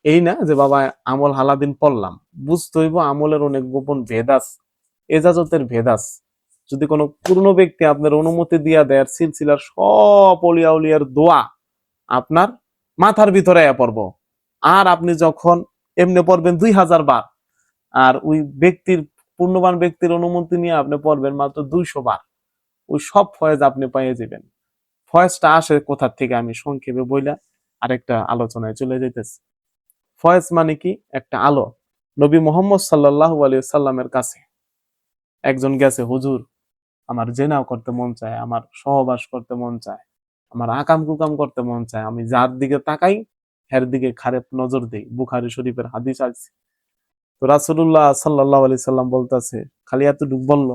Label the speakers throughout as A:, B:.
A: এই না যে বাবা আমল হালাদিন পড়লাম, বুঝতে হইব আমলের অনেক গোপন ভেদ আছে, এজাজতের ভেদ আছে। যদি কোনো পূর্ণ ব্যক্তি আপনার অনুমতি দিয়া দেয়, সিলসিলার সব অলিয়া উলিয়ার দোয়া আপনার মাথার ভিতরে পড়ব। আর আপনি যখন এমনি পড়বেন 2000 বার, আর ওই ব্যক্তির পূর্ণবান ব্যক্তির অনুমতি নিয়ে আপনি পড়বেন মাত্র 200 বার, ওই সব ফয়েজ আপনি পেয়ে যাবেন। ফয়েজটা আসে কোথা থেকে আমি সংক্ষেপে বইলা আরেকটা আলোচনায় চলে যাইতেছি। ফয়েজ মানে কি? একটা আলো। নবী মোহাম্মদ সাল্লাল্লাহু আলাইহি সাল্লামের কাছে একজন গেছে, হুজুর আমার জেনাও করতে মন চায়, আমার সহবাস করতে মন চায়, আমার আকাম কুকাম করতে মন চায়, আমি যার দিকে তাকাই এর দিকে খারাপ নজর দেই। বুখারী শরীফের হাদিস আছে। তো রাসূলুল্লাহ সাল্লাল্লাহু আলাইহি সাল্লাম বলতেছে, খালি এতটুকু বলল,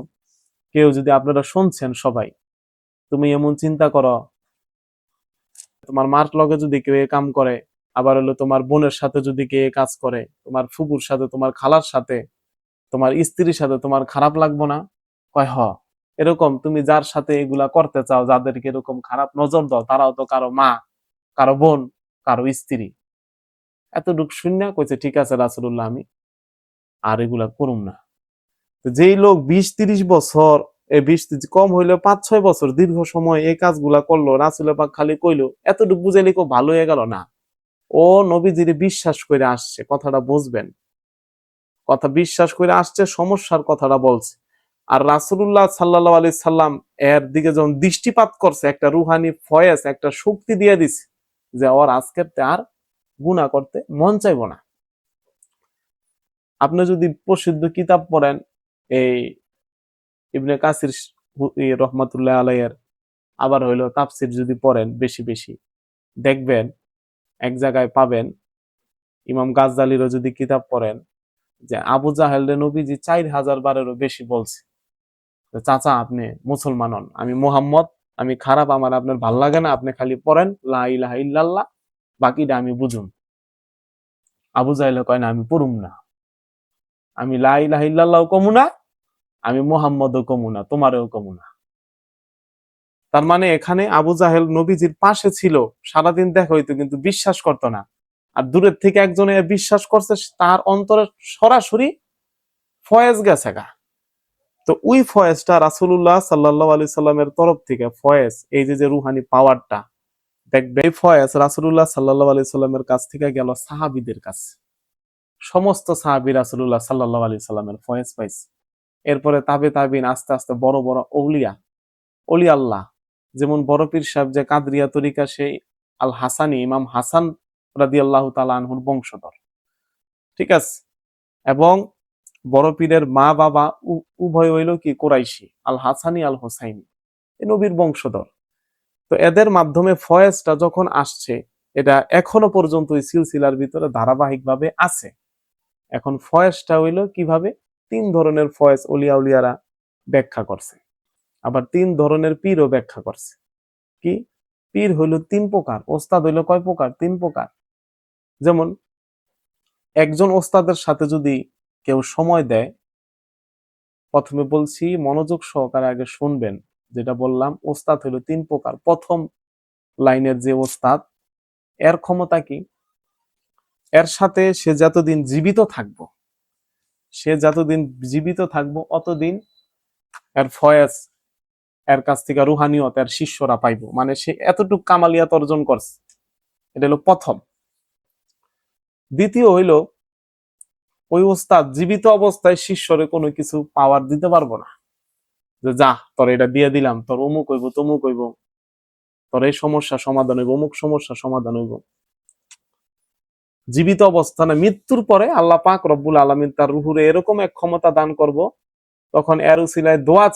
A: কেউ যদি, আপনারা শুনছেন সবাই, তুমি এমন চিন্তা করো, তোমার মার লগে যদি কেউ এ কাম করে, আবার হলো তোমার বোনের সাথে যদি কেউ এ কাজ করে, তোমার ফুপুর সাথে, তোমার খালার সাথে, তোমার স্ত্রীর সাথে, তোমার খারাপ লাগবো না? কয় হ। এরকম তুমি যার সাথে এগুলা করতে চাও, যাদেরকে এরকম খারাপ নজর দাও, তারাও তো কারো মা, কারো বোন, কারো স্ত্রী। এতটুকু শুনে কইছে, ঠিক আছে রাসূলুল্লাহ, আমি আর এগুলা করুম না। যেই লোক 20-30 বছর, 20 কম হইলে 5-6 বছর দীর্ঘ সময় এই কাজগুলা করলো, রাসূল পাক খালি কইলো, এতটুকু বুঝাইলে কেউ ভালো হয়ে গেল না? ও নবীজিরে বিশ্বাস করে আসছে, কথাটা বুঝবেন, কথা বিশ্বাস করে আসছে, সমস্যার কথাটা বলছে। আর রাসূলুল্লাহ সাল্লাল্লাহু আলাইহি সাল্লাম এর দিকে যখন দৃষ্টিপাত করছে, একটা রুহানি ফয়েজ, একটা শক্তি দিয়ে দিছে, যে ওর আজকের আর গুনাহ করতে মন চাইবো না। আপনি যদি প্রসিদ্ধ কিতাব পড়েন, এই ইবনে কাসির রহমাতুল্লাহ আলাইহির, আবার হইলো তাফসির যদি পড়েন বেশি বেশি, দেখবেন এক জায়গায় পাবেন, ইমাম গাজ্জালিরও যদি কিতাব পড়েন, যে আবু জাহেল রে নবীজি 4000 বারেরও বেশি বলছে, চাচা আপনি মুসলমান হন, আমি মুহাম্মদ, আমি খারাপ, আমার আপনার ভাল লাগে না, আপনি খালি পড়েন লা ইলাহা ইল্লাল্লাহ, বাকিটা আমি বুঝুম। আবু জাহেল কয় না, আমি পড়ুম না, আমি লা ইলাহা ইল্লাল্লাহ কমু না, আমি মুহাম্মদও কমু না, তোমারও কমু না। তার মানে এখানে আবু জাহেল নবীজির পাশে ছিল, সারাদিন দেখা হইতো, কিন্তু বিশ্বাস করতো না। আর দূরের থেকে একজনে বিশ্বাস করছে, তার অন্তরে সরাসরি ফয়েজ গেছে গা। তো ওই ফয়েজটা রাসূলুল্লাহ সাল্লাল্লাহু আলাইহি সাল্লামের তরফ থেকে ফয়েজ, এই যে রুহানি পাওয়ারটা, দেখবে এই ফয়েজ রাসূলুল্লাহ সাল্লাল্লাহু আলাইহি সাল্লামের কাছ থেকে গেল সাহাবীদের কাছে। সমস্ত সাহাবী রাসূলুল্লাহ সাল্লাল্লাহু আলাইহি সাল্লামের ফয়েজ পাইছে। এরপরে তাবে তাবিন, আস্তে আস্তে বড় বড় আউলিয়া, অলি আল্লাহ, যেমন বড় পীর সাহেব যে কাদরিয়া তরিকা, সেই আল হাসানি, ইমাম হাসান রাদিয়াল্লাহু তাআলা আনহুর বংশধর, ঠিক আছে? এবং বড় পীরের মা বাবা উভয় হইল কি কুরাইশি, আল হাসানি আল হোসাইনি, এই নবীর বংশধর। তো এদের মাধ্যমে ফয়েজটা যখন আসছে, এটা এখনো পর্যন্ত ওই সিলসিলার ভিতরে ধারাবাহিক ভাবে আছে। এখন ফয়েজটা হইল কিভাবে? 3 ধরনের ফয়েজ অলিয়া উলিয়ারা ব্যাখ্যা করছে, আবার 3 ধরনের পীরও ব্যাখ্যা করছে। কি? পীর হইল 3 প্রকার, ওস্তাদ হইল কয় প্রকার? 3 প্রকার। যেমন একজন ওস্তাদের সাথে যদি কেউ সময় দেয়, প্রথমে বলছি মনোযোগ সহকারে আগে শুনবেন, যেটা বললাম, ওস্তাদ হইল 3 প্রকার। প্রথম লাইনের যে ওস্তাদ, এর ক্ষমতা কি? এর সাথে সে যতদিন জীবিত থাকবো, অতদিন এর ফয়েজ, এর কাছ থেকে রুহানিয়ত এর শিষ্যরা পাইবো, মানে সে এতটুকু কামালিয়াত অর্জন করছে। এটা হলো প্রথম। দ্বিতীয় হইল, ওই ওস্তাদ জীবিত অবস্থায় শিষ্যরে কোনো কিছু পাওয়ার দিতে পারবো না, যে যা তোর এটা দিয়ে দিলাম, তোর অমুক হইব, তমুক হইব, তোর এই সমস্যা সমাধান হইব, অমুক সমস্যা সমাধান হইব। জীবিত অবস্থানে, মৃত্যুর পরে আল্লাহ পাক রব্বুল আলামিন তার রুহুরে এরকম এক ক্ষমতা দান করব, তখন এর উসিলায় দোয়া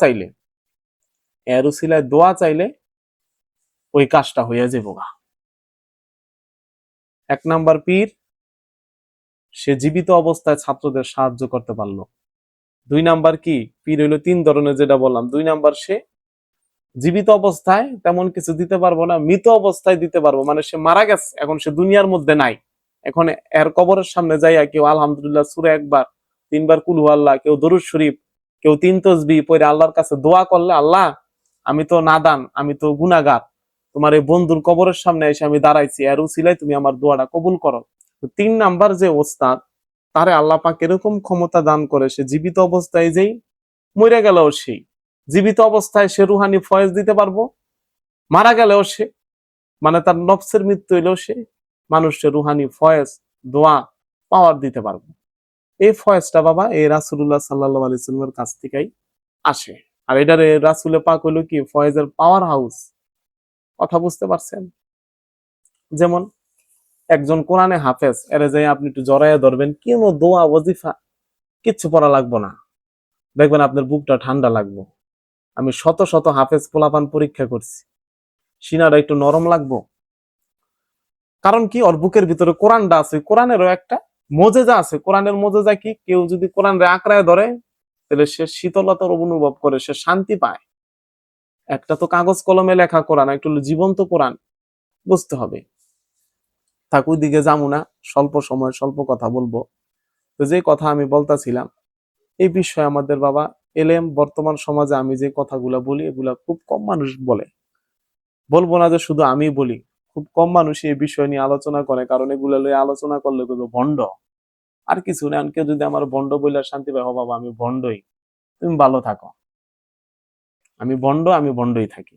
A: চাইলে ওই কাজটা হইয়া যাবো গা। 1 নাম্বার পীর, সে জীবিত অবস্থায় ছাত্রদের সাহায্য করতে পারলো। 2 নাম্বার কি? পীর হইলো 3 ধরনের, যেটা বললাম। 2 নাম্বার, সে জীবিত অবস্থায় তেমন কিছু দিতে পারবো না, মৃত অবস্থায় দিতে পারবো, মানে সে মারা গেছে, এখন সে দুনিয়ার মধ্যে নাই। এখন এর কবরের সামনে যাইয়া কেউ আলহামদুলিল্লাহ সূরা একবার, 3 বার কুল হু আল্লাহ, কেউ দরুদ শরীফ, কেউ 3 তাসবিহ পড়ে আল্লাহর কাছে দোয়া করলে, আল্লাহ আমি তো নাদান, আমি তো গুনাহগার, তোমার এই বন্ধুর কবরের সামনে এসে আমি দাঁড়াইছি, এর উসিলায় তুমি আমার দোয়াটা কবুল করো। তিন নাম্বার যে ওস্তাদ, তারে আল্লাহ পাক এরকম ক্ষমতা দান করে, সে জীবিত অবস্থায় যেই মরে গেলেও সেই জীবিত অবস্থায় সে রুহানি ফয়েজ দিতে পারবো, মারা গেলেও সে, মানে তার নফসের মৃত্যু হইলেও সে মানুষের রুহানি ফয়েজ, দোয়া, পাওয়ার দিতে পারবো। এই ফয়েজটা বাবা এই রাসূলুল্লাহ সাল্লাল্লাহু আলাইহি ওয়াসাল্লামের কাছ থেকেই আসে। আর এটার রাসূলে পাক হইলো কি ফয়েজের পাওয়ার হাউস। কথা বুঝতে পারছেন? যেমন একজন কোরআনে হাফেজ, এরে যাই আপনি একটু জড়াইয়া ধরবেন, কোনো দোয়া ওয়াজিফা কিচ্ছু পড়া লাগবো না, দেখবেন আপনার বুকটা ঠান্ডা লাগবে। আমি শত শত হাফেজ পোলাপান পরীক্ষা করছি, সিনারা একটু নরম লাগবো। কারণ কি, ওর বুকের ভিতরে কোরআনটা আছে, কোরআনেরও একটা মোজেজা আছে। কোরআনের মোজেজা কি, কেউ যদি কোরআনরে আঁকড়ায় ধরে তাহলে সে শীতলতার অনুভব করে, সে শান্তি পায়। একটা তো কাগজ কলমে লেখা কোরআন, একটু জীবন্ত কোরআন বুঝতে হবে। থাকুই দিকে যাবো না, স্বল্প সময় স্বল্প কথা বলবো। তো যে কথা আমি বলতাছিলাম, এই বিষয়ে আমাদের বাবা এলেম বর্তমান সমাজে আমি যে কথাগুলা বলি এগুলা খুব কম মানুষ বলে। বলবো না যে শুধু আমি বলি, খুব কম মানুষ এই বিষয় নিয়ে আলোচনা করে, কারণ এগুলা নিয়ে আলোচনা করলে বলবো ভণ্ড। আর কিছু না, কেউ যদি আমার ভণ্ড বইলে শান্তি পায়, বাবা আমি ভণ্ডই, তুমি ভালো থাকো, আমি ভণ্ড, আমি ভণ্ডই থাকি।